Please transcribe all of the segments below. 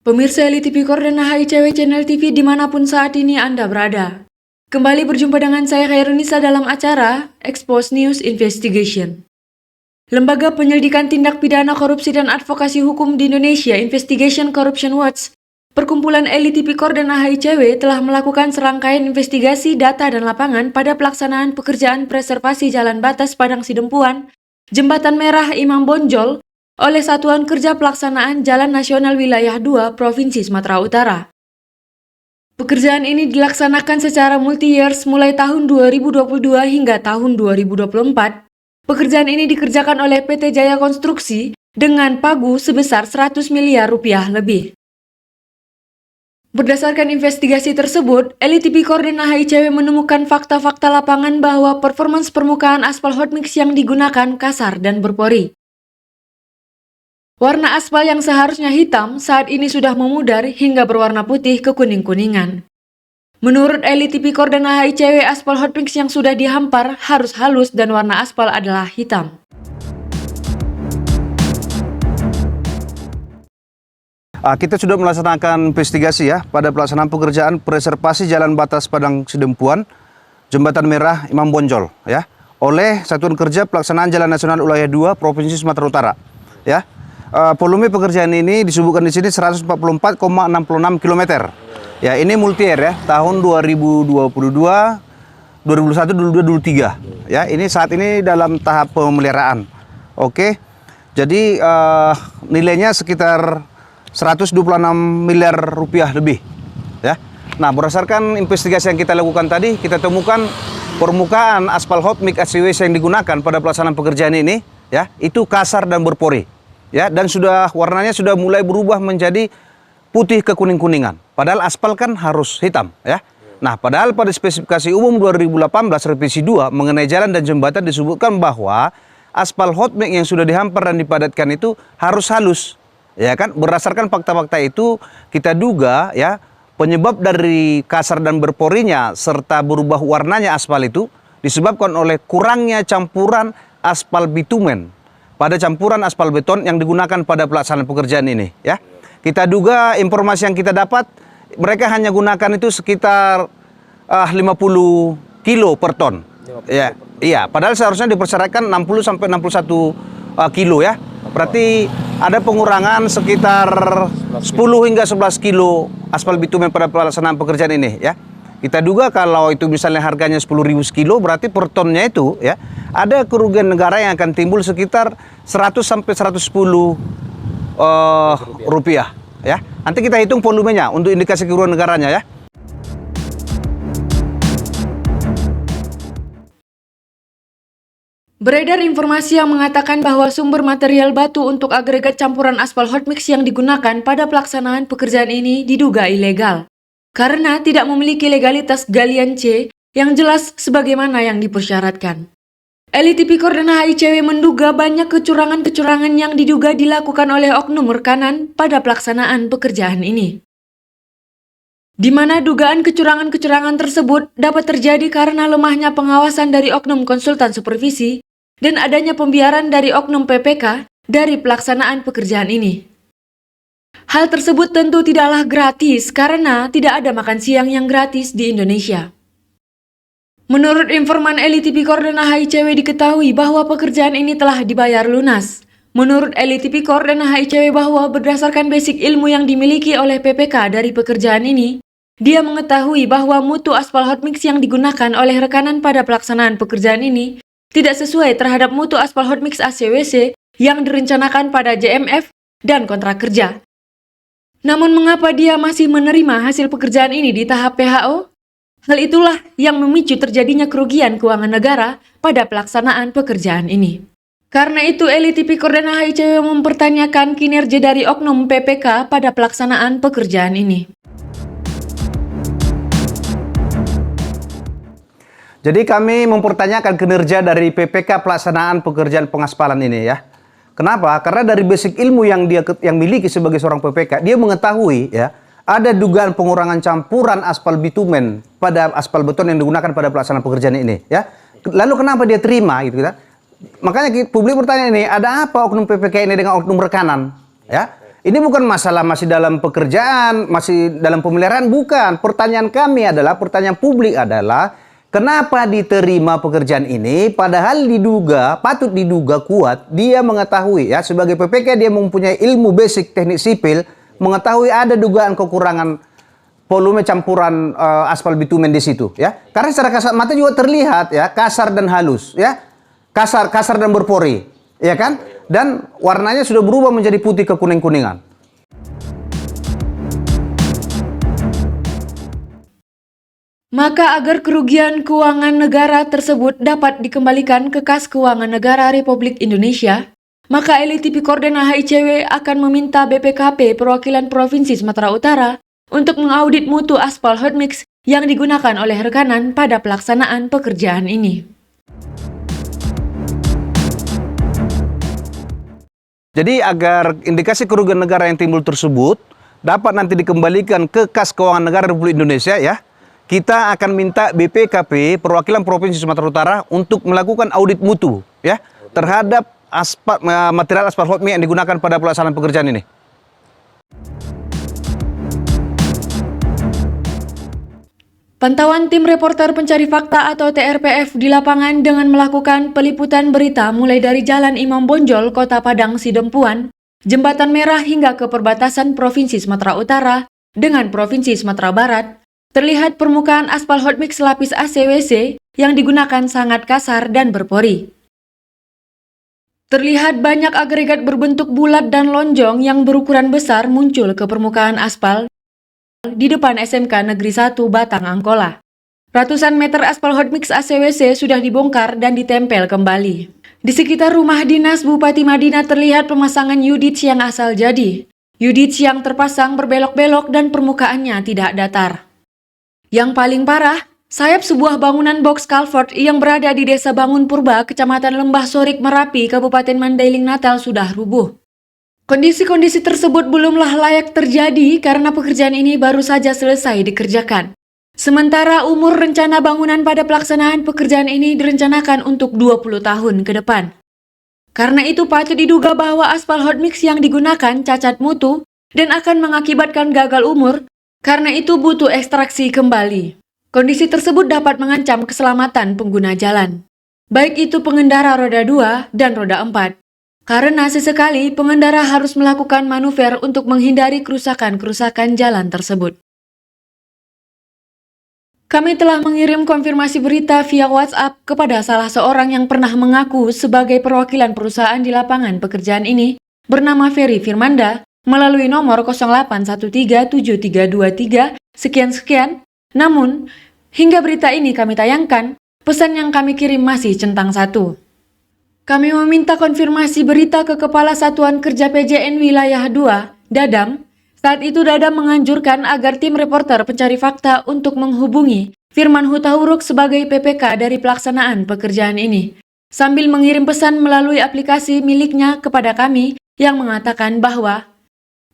Pemirsa LTV Koordinat HICW Channel TV dimanapun saat ini Anda berada. Kembali berjumpa dengan saya Khairunisa dalam acara Expose News Investigation. Lembaga Penyelidikan Tindak Pidana Korupsi dan Advokasi Hukum di Indonesia Investigation Corruption Watch, Perkumpulan LTV Koordinat HICW telah melakukan serangkaian investigasi data dan lapangan pada pelaksanaan pekerjaan preservasi jalan batas Padang Sidempuan, Jembatan Merah Imam Bonjol, oleh Satuan Kerja Pelaksanaan Jalan Nasional Wilayah 2 Provinsi Sumatera Utara. Pekerjaan ini dilaksanakan secara multi-years mulai tahun 2022 hingga tahun 2024. Pekerjaan ini dikerjakan oleh PT Jaya Konstruksi dengan pagu sebesar 100 miliar rupiah lebih. Berdasarkan investigasi tersebut, LTV Koordinat HICW menemukan fakta-fakta lapangan bahwa performance permukaan aspal hot mix yang digunakan kasar dan berpori. Warna aspal yang seharusnya hitam saat ini sudah memudar hingga berwarna putih kekuning-kuningan. Menurut LTV Koordinat HICW, aspal hot mix yang sudah dihampar harus halus dan warna aspal adalah hitam. Kita sudah melaksanakan investigasi ya pada pelaksanaan pekerjaan preservasi jalan batas Padang Sidempuan, Jembatan Merah Imam Bonjol ya oleh Satuan Kerja Pelaksanaan Jalan Nasional Wilayah 2 Provinsi Sumatera Utara ya. Volume pekerjaan ini disebutkan di sini 144,66 km. Ya, ini multi-year ya, tahun 2022, 2021, 2023. Ya, ini saat ini dalam tahap pemeliharaan. Oke. Jadi nilainya sekitar 126 miliar rupiah lebih. Ya. Nah, berdasarkan investigasi yang kita lakukan tadi, kita temukan permukaan aspal hot mix ACWC yang digunakan pada pelaksanaan pekerjaan ini ya, itu kasar dan berpori. Ya, dan warnanya sudah mulai berubah menjadi putih kekuning-kuningan. Padahal aspal kan harus hitam, ya. Nah, padahal pada spesifikasi umum 2018 revisi 2 mengenai jalan dan jembatan disebutkan bahwa aspal hot mix yang sudah dihampar dan dipadatkan itu harus halus. Ya kan? Berdasarkan fakta-fakta itu kita duga ya, penyebab dari kasar dan berporinya serta berubah warnanya aspal itu disebabkan oleh kurangnya campuran aspal bitumen pada campuran aspal beton yang digunakan pada pelaksanaan pekerjaan ini ya. Kita duga informasi yang kita dapat mereka hanya gunakan itu sekitar 50 kilo per ton. Ya, iya, padahal seharusnya dipersyaratkan 60 sampai 61 kilo ya. Berarti ada pengurangan sekitar 10 hingga 11 kilo aspal bitumen pada pelaksanaan pekerjaan ini ya. Kita duga kalau itu misalnya harganya 10.000 sekilo, berarti per tonnya itu ya ada kerugian negara yang akan timbul sekitar 100 sampai 110 rupiah ya. Nanti kita hitung volumenya untuk indikasi kerugian negaranya ya. Beredar informasi yang mengatakan bahwa sumber material batu untuk agregat campuran aspal hot mix yang digunakan pada pelaksanaan pekerjaan ini diduga ilegal, karena tidak memiliki legalitas galian C yang jelas sebagaimana yang dipersyaratkan. LTV Koordinat HICW menduga banyak kecurangan-kecurangan yang diduga dilakukan oleh oknum rekanan pada pelaksanaan pekerjaan ini. Di mana dugaan kecurangan-kecurangan tersebut dapat terjadi karena lemahnya pengawasan dari oknum konsultan supervisi dan adanya pembiaran dari oknum PPK dari pelaksanaan pekerjaan ini. Hal tersebut tentu tidaklah gratis karena tidak ada makan siang yang gratis di Indonesia. Menurut informan LTV Koordinat HICW diketahui bahwa pekerjaan ini telah dibayar lunas. Menurut LTV Koordinat HICW bahwa berdasarkan basic ilmu yang dimiliki oleh PPK dari pekerjaan ini, dia mengetahui bahwa mutu aspal hot mix yang digunakan oleh rekanan pada pelaksanaan pekerjaan ini tidak sesuai terhadap mutu aspal hot mix ACWC yang direncanakan pada JMF dan kontrak kerja. Namun mengapa dia masih menerima hasil pekerjaan ini di tahap PHO? Hal itulah yang memicu terjadinya kerugian keuangan negara pada pelaksanaan pekerjaan ini. Karena itu, LTV Koordinat HICW mempertanyakan kinerja dari oknum PPK pada pelaksanaan pekerjaan ini. Jadi kami mempertanyakan kinerja dari PPK pelaksanaan pekerjaan pengaspalan ini ya. Kenapa? Karena dari basic ilmu yang dia miliki sebagai seorang PPK, dia mengetahui ya ada dugaan pengurangan campuran aspal bitumen pada aspal beton yang digunakan pada pelaksanaan pekerjaan ini ya. Lalu kenapa dia terima gitu kan? Makanya publik bertanya ini, ada apa oknum PPK ini dengan oknum rekanan ya? Ini bukan masalah masih dalam pekerjaan, masih dalam pemeliharaan, bukan. Pertanyaan kami adalah, pertanyaan publik adalah, kenapa diterima pekerjaan ini padahal patut diduga kuat dia mengetahui ya sebagai PPK dia mempunyai ilmu basic teknik sipil, mengetahui ada dugaan kekurangan volume campuran aspal bitumen di situ ya. Karena secara kasat mata juga terlihat ya kasar dan halus ya. Kasar dan berpori, ya kan? Dan warnanya sudah berubah menjadi putih ke kuning-kuningan. Maka agar kerugian keuangan negara tersebut dapat dikembalikan ke kas keuangan negara Republik Indonesia, maka Elit Tipikor dan HICW akan meminta BPKP Perwakilan Provinsi Sumatera Utara untuk mengaudit mutu aspal hot mix yang digunakan oleh rekanan pada pelaksanaan pekerjaan ini. Jadi agar indikasi kerugian negara yang timbul tersebut dapat nanti dikembalikan ke kas keuangan negara Republik Indonesia ya, kita akan minta BPKP Perwakilan Provinsi Sumatera Utara untuk melakukan audit mutu ya terhadap material aspal hot mix yang digunakan pada pelaksanaan pekerjaan ini. Pantauan tim reporter pencari fakta atau TRPF di lapangan dengan melakukan peliputan berita mulai dari Jalan Imam Bonjol, Kota Padang, Sidempuan, Jembatan Merah hingga ke perbatasan Provinsi Sumatera Utara dengan Provinsi Sumatera Barat, terlihat permukaan aspal hot mix lapis ACWC yang digunakan sangat kasar dan berpori. Terlihat banyak agregat berbentuk bulat dan lonjong yang berukuran besar muncul ke permukaan aspal di depan SMK Negeri 1 Batang Angkola. Ratusan meter aspal hot mix ACWC sudah dibongkar dan ditempel kembali. Di sekitar rumah dinas Bupati Madinah terlihat pemasangan UDITS yang asal jadi. UDITS yang terpasang berbelok-belok dan permukaannya tidak datar. Yang paling parah, sayap sebuah bangunan box culvert yang berada di Desa Bangun Purba, Kecamatan Lembah Sorik, Merapi, Kabupaten Mandailing, Natal sudah rubuh. Kondisi-kondisi tersebut belumlah layak terjadi karena pekerjaan ini baru saja selesai dikerjakan. Sementara umur rencana bangunan pada pelaksanaan pekerjaan ini direncanakan untuk 20 tahun ke depan. Karena itu patut diduga bahwa aspal hot mix yang digunakan cacat mutu dan akan mengakibatkan gagal umur, karena itu butuh ekstraksi kembali. Kondisi tersebut dapat mengancam keselamatan pengguna jalan, baik itu pengendara roda 2 dan roda 4. Karena sesekali pengendara harus melakukan manuver untuk menghindari kerusakan-kerusakan jalan tersebut. Kami telah mengirim konfirmasi berita via WhatsApp kepada salah seorang yang pernah mengaku sebagai perwakilan perusahaan di lapangan pekerjaan ini, bernama Ferry Firmanda, melalui nomor 08137323 sekian-sekian. Namun, hingga berita ini kami tayangkan, pesan yang kami kirim masih centang satu. Kami meminta konfirmasi berita ke Kepala Satuan Kerja PJN Wilayah 2, Dadam. Saat itu Dadam menganjurkan agar tim reporter pencari fakta untuk menghubungi Firman Hutahuruk sebagai PPK dari pelaksanaan pekerjaan ini, sambil mengirim pesan melalui aplikasi miliknya kepada kami yang mengatakan bahwa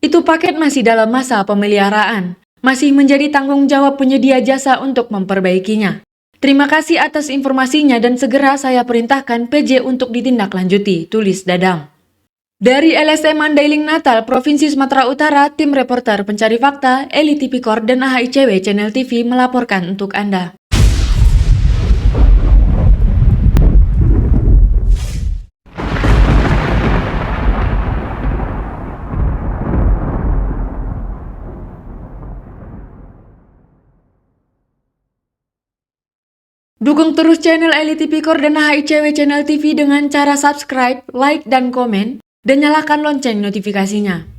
itu paket masih dalam masa pemeliharaan, masih menjadi tanggung jawab penyedia jasa untuk memperbaikinya. Terima kasih atas informasinya dan segera saya perintahkan PJ untuk ditindaklanjuti, tulis Dadam. Dari LSM Mandailing Natal, Provinsi Sumatera Utara, tim reporter pencari fakta, Elit Tipikor dan HICW Channel TV melaporkan untuk Anda. Dukung terus channel Elit Tipikor dan HICW Channel TV dengan cara subscribe, like, dan komen, dan nyalakan lonceng notifikasinya.